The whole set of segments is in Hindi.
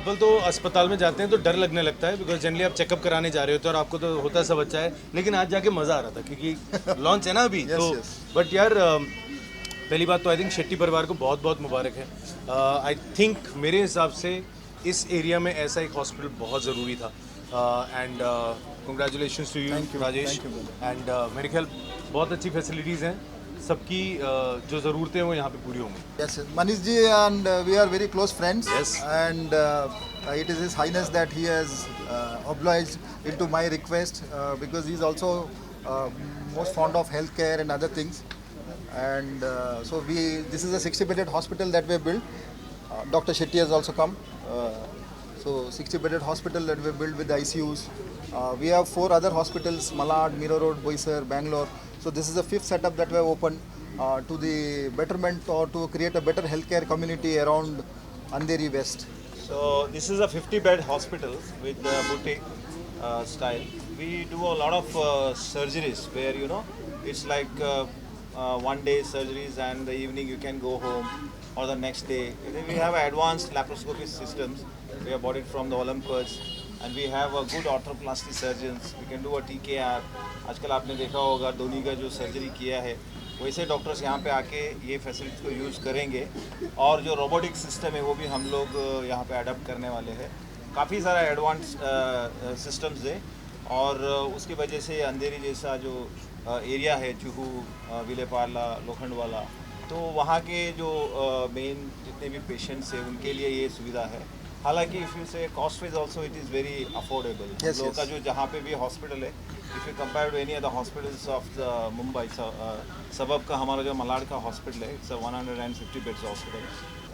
अव्वल तो अस्पताल में जाते हैं तो डर लगने लगता है, बिकॉज जनरली आप चेकअप कराने जा रहे होते हो और आपको तो होता सब अच्छा है, लेकिन आज जाके मज़ा आ रहा था क्योंकि लॉन्च है ना अभी। तो बट यार पहली बात तो आई थिंक शेट्टी परिवार को बहुत बहुत मुबारक है। आई थिंक मेरे हिसाब से इस एरिया में ऐसा एक हॉस्पिटल बहुत ज़रूरी था। And congratulations to you Rajesh. And मेरे ख्याल बहुत अच्छी फैसिलिटीज़ हैं, सबकी जो ज़रूरतें हैं वो यहाँ पे पूरी होंगी। Yes, Manish ji and we are very close friends. Yes. And it is His Highness that he has obliged into my request because he is also most fond of healthcare and other things. And so this is a 60-bedded hospital that we have built. Dr. Shetty has also come. So 60-bedded hospital that we have built with ICUs. We have 4 other hospitals: Malad, Mira Road, Boisar, Bangalore. So this is the 5th setup that we have opened to the betterment or to create a better healthcare community around Andheri West. So this is a 50-bed hospital with the boutique style. We do a lot of surgeries where it's like one day surgeries and the evening you can go home or the next day. We have advanced laparoscopy systems. We have bought it from the Olympus. And we have a good orthoplasty surgeons. We can do a TKR. आजकल आपने देखा होगा धोनी का जो सर्जरी किया है, वैसे डॉक्टर्स यहाँ पे आके ये फैसिलिटीज़ को यूज़ करेंगे। और जो रोबोटिक सिस्टम है वो भी हम लोग यहाँ पे अडॉप्ट करने वाले हैं। काफ़ी सारा एडवांस सिस्टम्स है और उसकी वजह से अंधेरी जैसा जो एरिया है, जुहू, विलेपार्ला, लोखंडवाला, तो वहाँ के जो मेन जितने भी पेशेंट्स हैं उनके लिए ये सुविधा है। हालांकि if you say cost wise also it is very affordable. लोगों का जो जहाँ पे भी हॉस्पिटल है, if you compare to any other hospitals of the Mumbai suburb का हमारा जो मलाड का हॉस्पिटल है, इट्स 150 बेड्स हॉस्पिटल।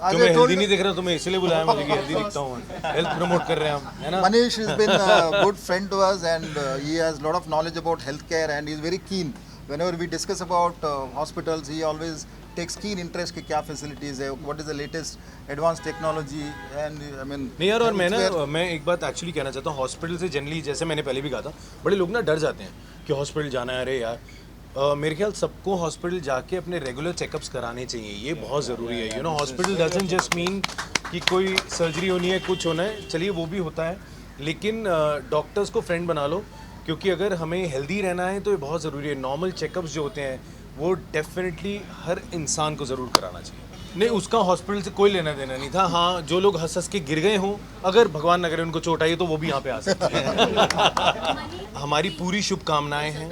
तुम्हें हेल्दी नहीं दिख रहा, तुम्हें इसलिए बुलाया मुझे कि हेल्दी दिखता हूँ, हेल्थ प्रमोट कर रहे हैं हम, है ना। Manish has been a good friend to us and he has a lot of knowledge about healthcare and he is very keen. Whenever we discuss about hospitals, he always takes keen interest कि क्या facilities है, what is the latest advanced technology and I mean नहीं यार। और मैं एक बात एक्चुअली कहना चाहता हूँ, हॉस्पिटल से जनरली जैसे मैंने पहले भी कहा था, बड़े लोग ना डर जाते हैं कि हॉस्पिटल जाना है। अरे यार मेरे ख्याल सबको हॉस्पिटल जाके अपने रेगुलर चेकअप्स कराने चाहिए, ये बहुत ज़रूरी है। हॉस्पिटल डजंट जस्ट मीन कि कोई सर्जरी होनी है, कुछ होना है, चलिए वो भी होता है, लेकिन डॉक्टर्स को फ्रेंड बना लो, क्योंकि अगर हमें हेल्दी रहना है तो ये बहुत ज़रूरी है। नॉर्मल चेकअप्स जो होते हैं वो डेफिनेटली हर इंसान को ज़रूर कराना चाहिए। नहीं, उसका हॉस्पिटल से कोई लेना देना नहीं था। हाँ, जो लोग हंस हंस के गिर गए हों, अगर भगवान न करे उनको चोट आई तो वो भी यहाँ पे आ सकते हैं। हमारी पूरी शुभकामनाएं हैं,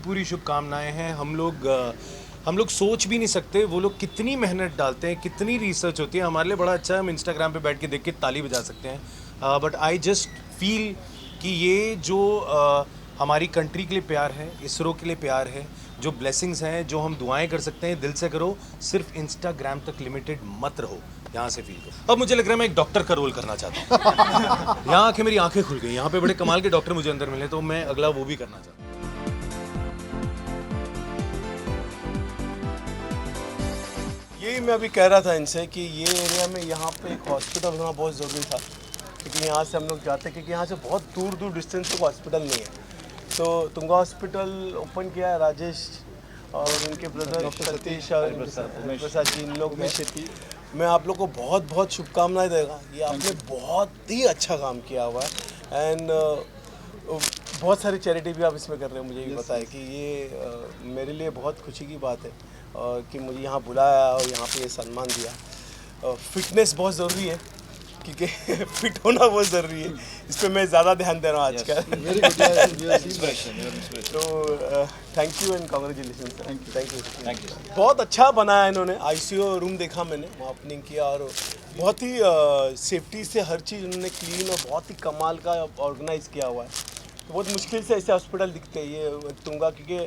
पूरी शुभकामनाएं हैं। हम लोग सोच भी नहीं सकते वो लोग कितनी मेहनत डालते हैं, कितनी रिसर्च होती है। हमारे लिए बड़ा अच्छा है, हम इंस्टाग्राम पे बैठ के देख के ताली बजा सकते हैं, बट आई जस्ट फील कि ये जो हमारी कंट्री के लिए प्यार है, इसरो के लिए प्यार है, जो ब्लेसिंग्स हैं, जो हम दुआएं कर सकते हैं, दिल से करो, सिर्फ इंस्टाग्राम तक लिमिटेड मत रहो, यहाँ से फील करो। अब मुझे लग रहा है मैं एक डॉक्टर का रोल करना चाहता हूँ। यहाँ आके मेरी आंखें खुल गई, यहाँ पे बड़े कमाल के डॉक्टर मुझे अंदर मिले, तो मैं अगला वो भी करना चाहता हूँ। यही मैं अभी कह रहा था इनसे कि ये एरिया में यहाँ पे एक हॉस्पिटल होना बहुत ज़रूरी था, क्योंकि यहाँ से हम लोग जाते हैं, क्योंकि यहाँ से बहुत दूर डिस्टेंस तक हॉस्पिटल नहीं है। तो तुंगा हॉस्पिटल ओपन किया है राजेश और उनके ब्रदर सतीश और प्रसाद जी, इन लोग में। मैं आप लोग को बहुत शुभकामनाएं देगा। ये आपने बहुत ही अच्छा काम किया हुआ है एंड बहुत सारी चैरिटी भी आप इसमें कर रहे हैं। मुझे भी पता है कि ये मेरे लिए बहुत खुशी की बात है कि मुझे यहाँ बुलाया और यहाँ पे ये सम्मान दिया। फिटनेस बहुत ज़रूरी है, क्योंकि फिट होना बहुत ज़रूरी है, इस पर मैं ज़्यादा ध्यान दे रहा हूँ आजकल। तो thank you and congratulation. Thank you. बहुत अच्छा बनाया इन्होंने। आईसीयू रूम देखा मैंने, वहाँ ओपनिंग किया और बहुत ही सेफ्टी से हर चीज़ उन्होंने क्लीन और बहुत ही कमाल का ऑर्गेनाइज किया हुआ है। तो बहुत मुश्किल से ऐसे हॉस्पिटल दिखते हैं ये तुंगा, क्योंकि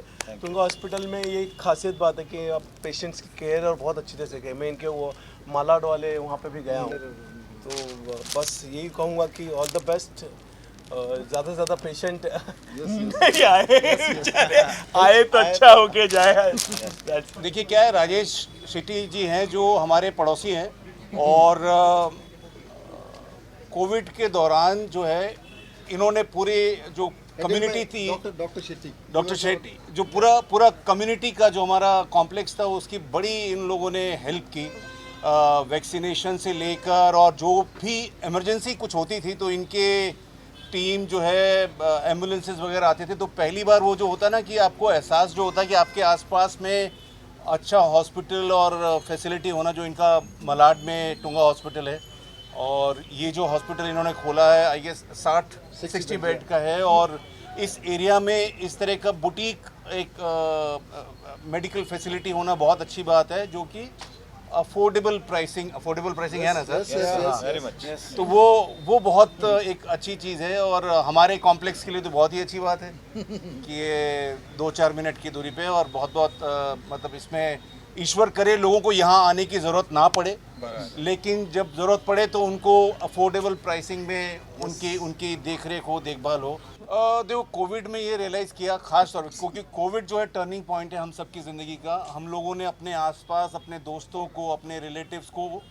तुंगा हॉस्पिटल में ये खासियत बात है कि आप पेशेंट्स की केयर और बहुत अच्छी तरह से करें। मैं इनके वो मालाड वाले वहाँ पे भी गया हूँ, तो बस यही कहूँगा कि ऑल द बेस्ट। ज़्यादा से ज़्यादा पेशेंट नहीं आए तो अच्छा होके जाए। देखिए क्या है, राजेश शेट्टी जी हैं जो हमारे पड़ोसी हैं और कोविड के दौरान जो है इन्होंने पूरे जो कम्युनिटी थी, डॉक्टर शेट्टी जो पूरा कम्युनिटी का जो हमारा कॉम्प्लेक्स था उसकी बड़ी इन लोगों ने हेल्प की वैक्सीनेशन से लेकर और जो भी इमरजेंसी कुछ होती थी तो इनके टीम जो है एम्बुलेंसेस वगैरह आते थे। तो पहली बार वो जो होता ना कि आपको एहसास जो होता है कि आपके आसपास में अच्छा हॉस्पिटल और फैसिलिटी होना, जो इनका मलाड में टुंगा हॉस्पिटल है और ये जो हॉस्पिटल इन्होंने खोला है आई गेस 60 बेड का है और इस एरिया में इस तरह का बुटीक एक मेडिकल फैसिलिटी होना बहुत अच्छी बात है, जो कि अफोर्डेबल प्राइसिंग है ना सर? Very much. तो वो बहुत एक अच्छी चीज़ है और हमारे कॉम्प्लेक्स के लिए तो बहुत ही अच्छी बात है कि ये 2-4 मिनट की दूरी पे और बहुत मतलब इसमें ईश्वर करे लोगों को यहाँ आने की ज़रूरत ना पड़े, लेकिन जब ज़रूरत पड़े तो उनको अफोर्डेबल प्राइसिंग में उनकी देख रेख हो, देखभाल हो। देखो कोविड में ये रियलाइज़ किया खास तौर पर, क्योंकि कोविड जो है टर्निंग पॉइंट है हम सबकी ज़िंदगी का। हम लोगों ने अपने आसपास अपने दोस्तों को, अपने रिलेटिव्स को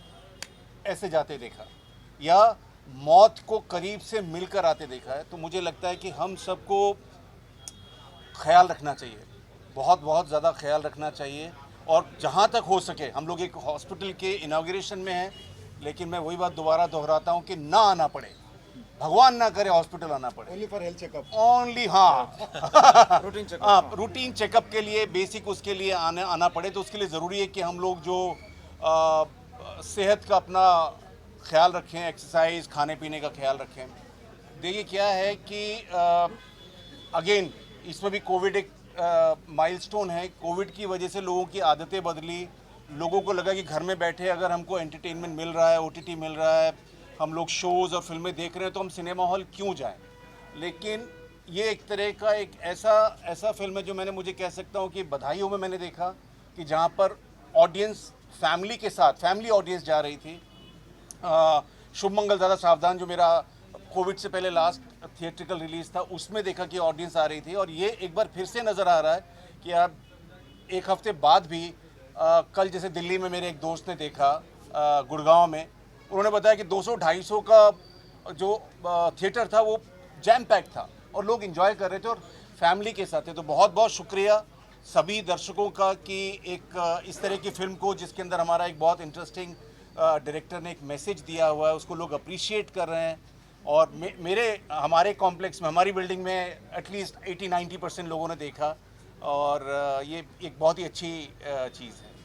ऐसे जाते देखा या मौत को करीब से मिलकर आते देखा है। तो मुझे लगता है कि हम सबको ख्याल रखना चाहिए, बहुत बहुत ज़्यादा ख्याल रखना चाहिए। और जहाँ तक हो सके, हम लोग एक हॉस्पिटल के इनाग्रेशन में हैं, लेकिन मैं वही बात दोबारा दोहराता हूँ कि ना आना पड़े, भगवान ना करे हॉस्पिटल आना पड़े। Only for health checkup. Only हाँ रूटीन चेकअप के लिए, बेसिक उसके लिए आना पड़े। तो उसके लिए ज़रूरी है कि हम लोग जो सेहत का अपना ख्याल रखें, एक्सरसाइज, खाने पीने का ख्याल रखें। देखिए क्या है कि अगेन इसमें भी कोविड एक माइलस्टोन है। कोविड की वजह से लोगों की आदतें बदली, लोगों को लगा कि घर में बैठे अगर हमको एंटरटेनमेंट मिल रहा है, OTT मिल रहा है, हम लोग शोज़ और फिल्में देख रहे हैं तो हम सिनेमा हॉल क्यों जाएं। लेकिन ये एक तरह का एक ऐसा फिल्म है जो मुझे कह सकता हूँ कि बधाइयों में मैंने देखा कि जहाँ पर ऑडियंस फैमिली के साथ, फैमिली ऑडियंस जा रही थी। शुभ मंगल ज़्यादा सावधान जो मेरा कोविड से पहले लास्ट थिएट्रिकल रिलीज़ था, उसमें देखा कि ऑडियंस आ रही थी। और ये एक बार फिर से नज़र आ रहा है कि अब एक हफ्ते बाद भी कल जैसे दिल्ली में मेरे एक दोस्त ने देखा, गुड़गांव में, उन्होंने बताया कि 200-250 का जो थिएटर था वो जैम पैक था और लोग एंजॉय कर रहे थे और फैमिली के साथ थे। तो बहुत बहुत शुक्रिया सभी दर्शकों का कि एक इस तरह की फिल्म को, जिसके अंदर हमारा एक बहुत इंटरेस्टिंग डायरेक्टर ने एक मैसेज दिया हुआ है, उसको लोग अप्रिशिएट कर रहे हैं। और हमारे कॉम्प्लेक्स में, हमारी बिल्डिंग में एटलीस्ट 80-90% लोगों ने देखा और ये एक बहुत ही अच्छी चीज़ है।